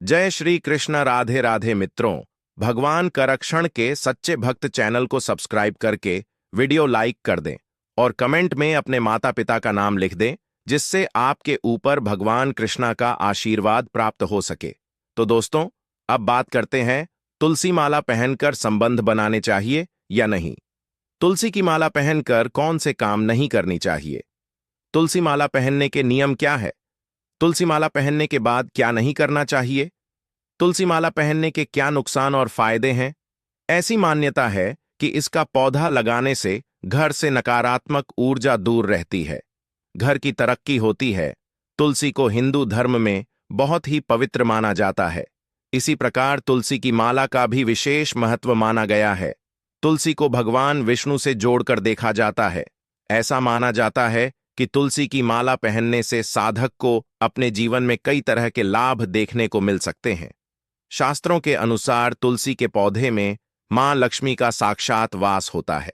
जय श्री कृष्ण। राधे राधे मित्रों, भगवान करक्षण के सच्चे भक्त चैनल को सब्सक्राइब करके वीडियो लाइक कर दें और कमेंट में अपने माता पिता का नाम लिख दें, जिससे आपके ऊपर भगवान कृष्णा का आशीर्वाद प्राप्त हो सके। तो दोस्तों, अब बात करते हैं, तुलसी माला पहनकर संबंध बनाने चाहिए या नहीं। तुलसी की माला पहनकर कौन से काम नहीं करनी चाहिए। तुलसी माला पहनने के नियम क्या है। तुलसी माला पहनने के बाद क्या नहीं करना चाहिए। तुलसी माला पहनने के क्या नुकसान और फायदे हैं। ऐसी मान्यता है कि इसका पौधा लगाने से घर से नकारात्मक ऊर्जा दूर रहती है, घर की तरक्की होती है। तुलसी को हिंदू धर्म में बहुत ही पवित्र माना जाता है। इसी प्रकार तुलसी की माला का भी विशेष महत्व माना गया है। तुलसी को भगवान विष्णु से जोड़कर देखा जाता है। ऐसा माना जाता है कि तुलसी की माला पहनने से साधक को अपने जीवन में कई तरह के लाभ देखने को मिल सकते हैं। शास्त्रों के अनुसार तुलसी के पौधे में मां लक्ष्मी का साक्षात वास होता है।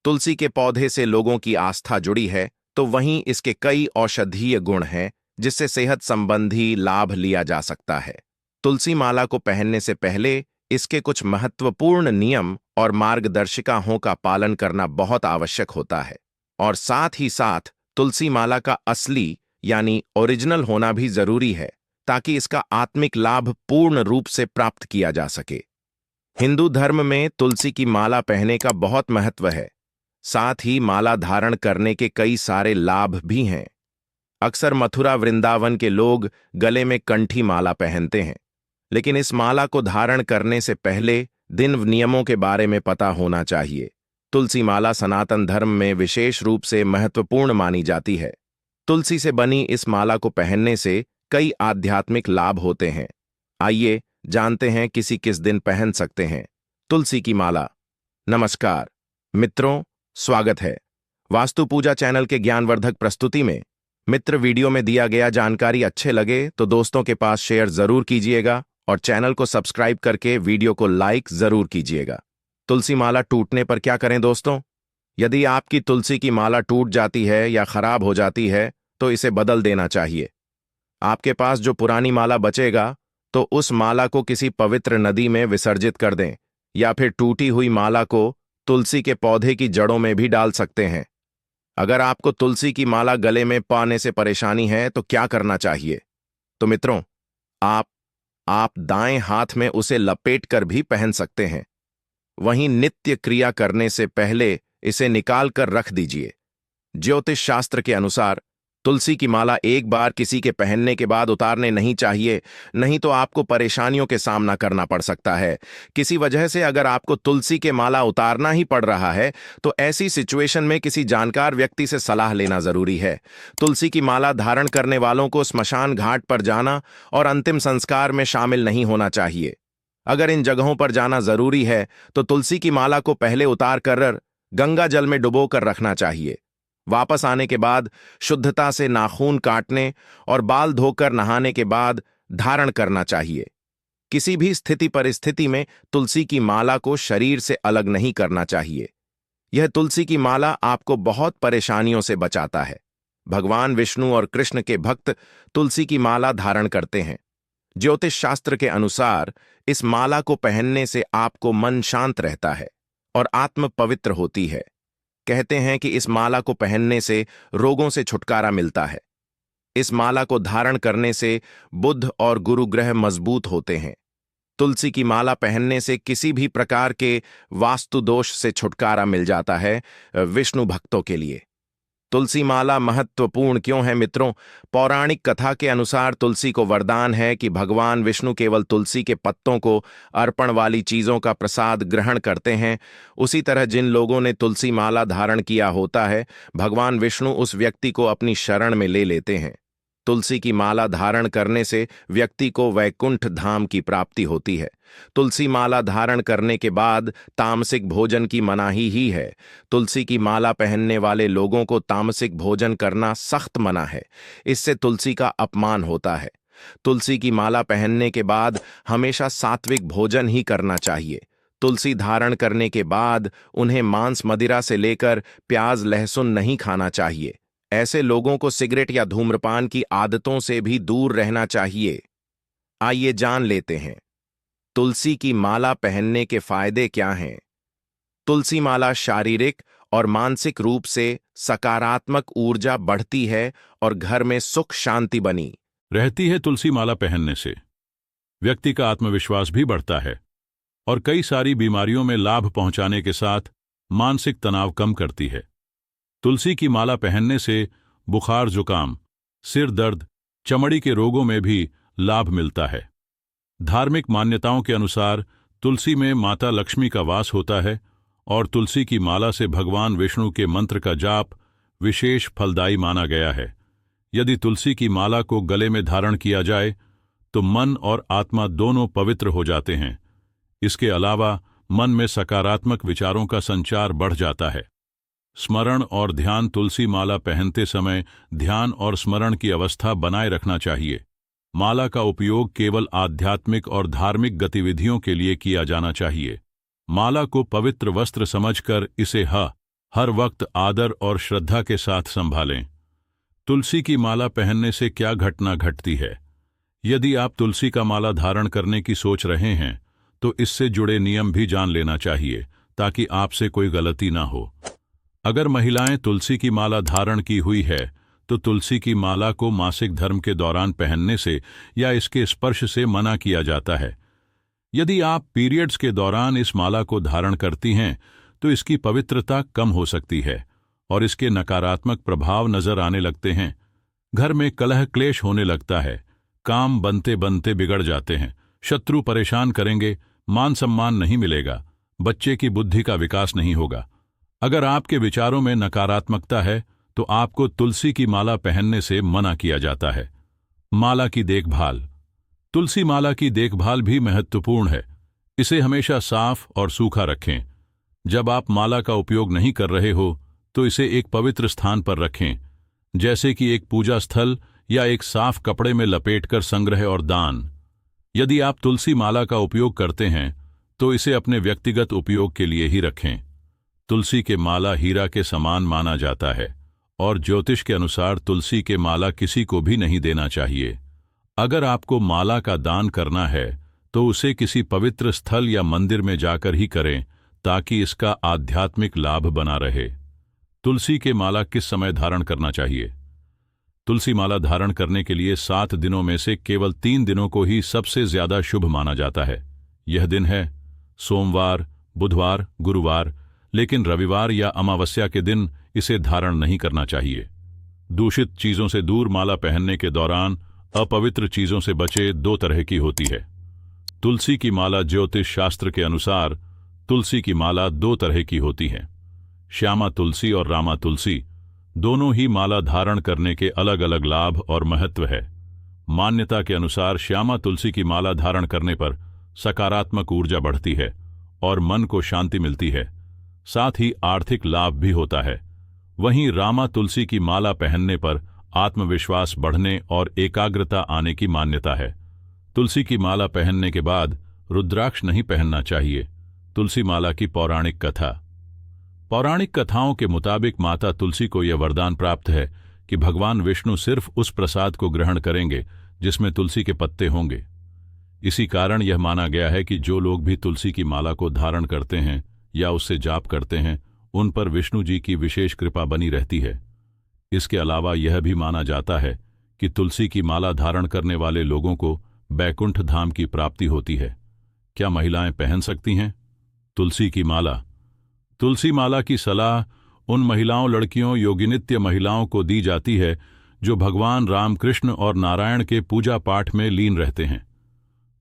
तुलसी के पौधे से लोगों की आस्था जुड़ी है, तो वहीं इसके कई औषधीय गुण हैं, जिससे सेहत संबंधी लाभ लिया जा सकता है। तुलसी माला को पहनने से पहले इसके कुछ महत्वपूर्ण नियम और मार्गदर्शिकाओं का पालन करना बहुत आवश्यक होता है, और साथ ही साथ तुलसी माला का असली यानी ओरिजिनल होना भी जरूरी है, ताकि इसका आत्मिक लाभ पूर्ण रूप से प्राप्त किया जा सके। हिंदू धर्म में तुलसी की माला पहनने का बहुत महत्व है। साथ ही माला धारण करने के कई सारे लाभ भी हैं। अक्सर मथुरा वृंदावन के लोग गले में कंठी माला पहनते हैं, लेकिन इस माला को धारण करने से पहले दिन नियमों के बारे में पता होना चाहिए। तुलसी माला सनातन धर्म में विशेष रूप से महत्वपूर्ण मानी जाती है। तुलसी से बनी इस माला को पहनने से कई आध्यात्मिक लाभ होते हैं। आइए जानते हैं किसी किस दिन पहन सकते हैं तुलसी की माला। नमस्कार मित्रों, स्वागत है वास्तु पूजा चैनल के ज्ञानवर्धक प्रस्तुति में। मित्र, वीडियो में दिया गया जानकारी अच्छे लगे तो दोस्तों के पास शेयर जरूर कीजिएगा और चैनल को सब्सक्राइब करके वीडियो को लाइक जरूर कीजिएगा। तुलसी माला टूटने पर क्या करें दोस्तों। यदि आपकी तुलसी की माला टूट जाती है या खराब हो जाती है तो इसे बदल देना चाहिए। आपके पास जो पुरानी माला बचेगा तो उस माला को किसी पवित्र नदी में विसर्जित कर दें, या फिर टूटी हुई माला को तुलसी के पौधे की जड़ों में भी डाल सकते हैं। अगर आपको तुलसी की माला गले में पाने से परेशानी है तो क्या करना चाहिए। तो मित्रों, आप दाएं हाथ में उसे लपेट कर भी पहन सकते हैं। वहीं नित्य क्रिया करने से पहले इसे निकाल कर रख दीजिए। ज्योतिष शास्त्र के अनुसार तुलसी की माला एक बार किसी के पहनने के बाद उतारने नहीं चाहिए, नहीं तो आपको परेशानियों के सामना करना पड़ सकता है। किसी वजह से अगर आपको तुलसी के माला उतारना ही पड़ रहा है तो ऐसी सिचुएशन में किसी जानकार व्यक्ति से सलाह लेना जरूरी है। तुलसी की माला धारण करने वालों को स्मशान घाट पर जाना और अंतिम संस्कार में शामिल नहीं होना चाहिए। अगर इन जगहों पर जाना जरूरी है तो तुलसी की माला को पहले उतार कर गंगा जल में डुबो कर रखना चाहिए। वापस आने के बाद शुद्धता से नाखून काटने और बाल धोकर नहाने के बाद धारण करना चाहिए। किसी भी स्थिति परिस्थिति में तुलसी की माला को शरीर से अलग नहीं करना चाहिए। यह तुलसी की माला आपको बहुत परेशानियों से बचाता है। भगवान विष्णु और कृष्ण के भक्त तुलसी की माला धारण करते हैं। ज्योतिष शास्त्र के अनुसार इस माला को पहनने से आपको मन शांत रहता है और आत्म पवित्र होती है। कहते हैं कि इस माला को पहनने से रोगों से छुटकारा मिलता है। इस माला को धारण करने से बुध और गुरु ग्रह मजबूत होते हैं। तुलसी की माला पहनने से किसी भी प्रकार के वास्तु दोष से छुटकारा मिल जाता है विष्णु भक्तों के लिए। तुलसी माला महत्वपूर्ण क्यों है मित्रों। पौराणिक कथा के अनुसार तुलसी को वरदान है कि भगवान विष्णु केवल तुलसी के पत्तों को अर्पण वाली चीजों का प्रसाद ग्रहण करते हैं। उसी तरह जिन लोगों ने तुलसी माला धारण किया होता है, भगवान विष्णु उस व्यक्ति को अपनी शरण में ले लेते हैं। तुलसी की माला धारण करने से व्यक्ति को वैकुंठ धाम की प्राप्ति होती है। तुलसी माला धारण करने के बाद तामसिक भोजन की मनाही ही है। तुलसी की माला पहनने वाले लोगों को तामसिक भोजन करना सख्त मना है। इससे तुलसी का अपमान होता है। तुलसी की माला पहनने के बाद हमेशा सात्विक भोजन ही करना चाहिए। तुलसी धारण करने के बाद उन्हें मांस मदिरा से लेकर प्याज लहसुन नहीं खाना चाहिए। ऐसे लोगों को सिगरेट या धूम्रपान की आदतों से भी दूर रहना चाहिए। आइए जान लेते हैं, तुलसी की माला पहनने के फायदे क्या हैं। तुलसी माला शारीरिक और मानसिक रूप से सकारात्मक ऊर्जा बढ़ती है और घर में सुख शांति बनी रहती है। तुलसी माला पहनने से व्यक्ति का आत्मविश्वास भी बढ़ता है और कई सारी बीमारियों में लाभ पहुंचाने के साथ मानसिक तनाव कम करती है। तुलसी की माला पहनने से बुखार, जुकाम, सिर दर्द, चमड़ी के रोगों में भी लाभ मिलता है। धार्मिक मान्यताओं के अनुसार तुलसी में माता लक्ष्मी का वास होता है और तुलसी की माला से भगवान विष्णु के मंत्र का जाप विशेष फलदायी माना गया है। यदि तुलसी की माला को गले में धारण किया जाए तो मन और आत्मा दोनों पवित्र हो जाते हैं। इसके अलावा मन में सकारात्मक विचारों का संचार बढ़ जाता है। स्मरण और ध्यान। तुलसी माला पहनते समय ध्यान और स्मरण की अवस्था बनाए रखना चाहिए। माला का उपयोग केवल आध्यात्मिक और धार्मिक गतिविधियों के लिए किया जाना चाहिए। माला को पवित्र वस्त्र समझकर इसे हर वक्त आदर और श्रद्धा के साथ संभालें। तुलसी की माला पहनने से क्या घटना घटती है? यदि आप तुलसी का माला धारण करने की सोच रहे हैं तो इससे जुड़े नियम भी जान लेना चाहिए ताकि आपसे कोई गलती ना हो। अगर महिलाएं तुलसी की माला धारण की हुई है तो तुलसी की माला को मासिक धर्म के दौरान पहनने से या इसके स्पर्श से मना किया जाता है। यदि आप पीरियड्स के दौरान इस माला को धारण करती हैं तो इसकी पवित्रता कम हो सकती है और इसके नकारात्मक प्रभाव नजर आने लगते हैं। घर में कलह क्लेश होने लगता है, काम बनते बनते बिगड़ जाते हैं, शत्रु परेशान करेंगे, मान सम्मान नहीं मिलेगा, बच्चे की बुद्धि का विकास नहीं होगा। अगर आपके विचारों में नकारात्मकता है तो आपको तुलसी की माला पहनने से मना किया जाता है। माला की देखभाल। तुलसी माला की देखभाल भी महत्वपूर्ण है। इसे हमेशा साफ और सूखा रखें। जब आप माला का उपयोग नहीं कर रहे हो तो इसे एक पवित्र स्थान पर रखें, जैसे कि एक पूजा स्थल या एक साफ कपड़े में लपेटकर संग्रह और दान। यदि आप तुलसी माला का उपयोग करते हैं तो इसे अपने व्यक्तिगत उपयोग के लिए ही रखें। तुलसी के माला हीरा के समान माना जाता है और ज्योतिष के अनुसार तुलसी के माला किसी को भी नहीं देना चाहिए। अगर आपको माला का दान करना है तो उसे किसी पवित्र स्थल या मंदिर में जाकर ही करें ताकि इसका आध्यात्मिक लाभ बना रहे। तुलसी के माला किस समय धारण करना चाहिए? तुलसी माला धारण करने के लिए 7 दिनों में से केवल 3 दिनों को ही सबसे ज्यादा शुभ माना जाता है। यह दिन है सोमवार, बुधवार, गुरुवार, लेकिन रविवार या अमावस्या के दिन इसे धारण नहीं करना चाहिए। दूषित चीजों से दूर। माला पहनने के दौरान अपवित्र चीजों से बचे। 2 तरह की होती है। तुलसी की माला। ज्योतिष शास्त्र के अनुसार तुलसी की माला 2 तरह की होती है, श्यामा तुलसी और रामा तुलसी। दोनों ही माला धारण करने के अलग अलग लाभ और महत्व है। मान्यता के अनुसार श्यामा तुलसी की माला धारण करने पर सकारात्मक ऊर्जा बढ़ती है और मन को शांति मिलती है, साथ ही आर्थिक लाभ भी होता है। वहीं रामा तुलसी की माला पहनने पर आत्मविश्वास बढ़ने और एकाग्रता आने की मान्यता है। तुलसी की माला पहनने के बाद रुद्राक्ष नहीं पहनना चाहिए। तुलसी माला की पौराणिक कथा। पौराणिक कथाओं के मुताबिक माता तुलसी को यह वरदान प्राप्त है कि भगवान विष्णु सिर्फ उस प्रसाद को ग्रहण करेंगे जिसमें तुलसी के पत्ते होंगे। इसी कारण यह माना गया है कि जो लोग भी तुलसी की माला को धारण करते हैं या उससे जाप करते हैं उन पर विष्णु जी की विशेष कृपा बनी रहती है। इसके अलावा यह भी माना जाता है कि तुलसी की माला धारण करने वाले लोगों को बैकुंठ धाम की प्राप्ति होती है। क्या महिलाएं पहन सकती हैं तुलसी की माला? तुलसी माला की सलाह उन महिलाओं, लड़कियों, योगिनित्य महिलाओं को दी जाती है जो भगवान रामकृष्ण और नारायण के पूजा पाठ में लीन रहते हैं।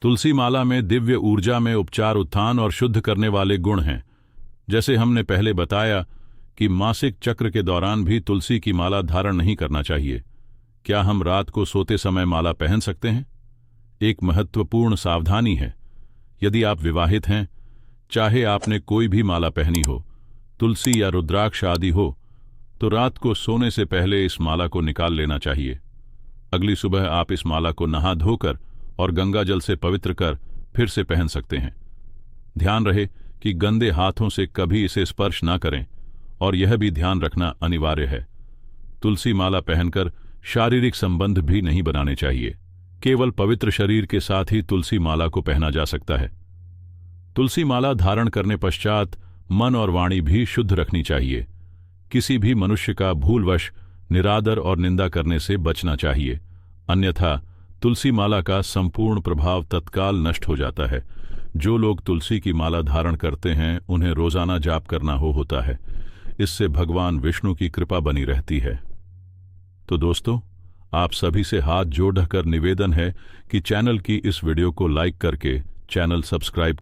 तुलसी माला में दिव्य ऊर्जा में उपचार, उत्थान और शुद्ध करने वाले गुण हैं। जैसे हमने पहले बताया कि मासिक चक्र के दौरान भी तुलसी की माला धारण नहीं करना चाहिए। क्या हम रात को सोते समय माला पहन सकते हैं? एक महत्वपूर्ण सावधानी है, यदि आप विवाहित हैं, चाहे आपने कोई भी माला पहनी हो, तुलसी या रुद्राक्ष आदि हो, तो रात को सोने से पहले इस माला को निकाल लेना चाहिए। अगली सुबह आप इस माला को नहा धोकर और गंगा जल से पवित्र कर फिर से पहन सकते हैं। ध्यान रहे कि गंदे हाथों से कभी इसे स्पर्श ना करें और यह भी ध्यान रखना अनिवार्य है, तुलसी माला पहनकर शारीरिक संबंध भी नहीं बनाने चाहिए, केवल पवित्र शरीर के साथ ही तुलसी माला को पहना जा सकता है। तुलसी माला धारण करने पश्चात मन और वाणी भी शुद्ध रखनी चाहिए। किसी भी मनुष्य का भूलवश निरादर और निंदा करने से बचना चाहिए, अन्यथा तुलसी माला का संपूर्ण प्रभाव तत्काल नष्ट हो जाता है। जो लोग तुलसी की माला धारण करते हैं उन्हें रोजाना जाप करना होता है। इससे भगवान विष्णु की कृपा बनी रहती है। तो दोस्तों, आप सभी से हाथ जोड़कर निवेदन है कि चैनल की इस वीडियो को लाइक करके चैनल सब्सक्राइब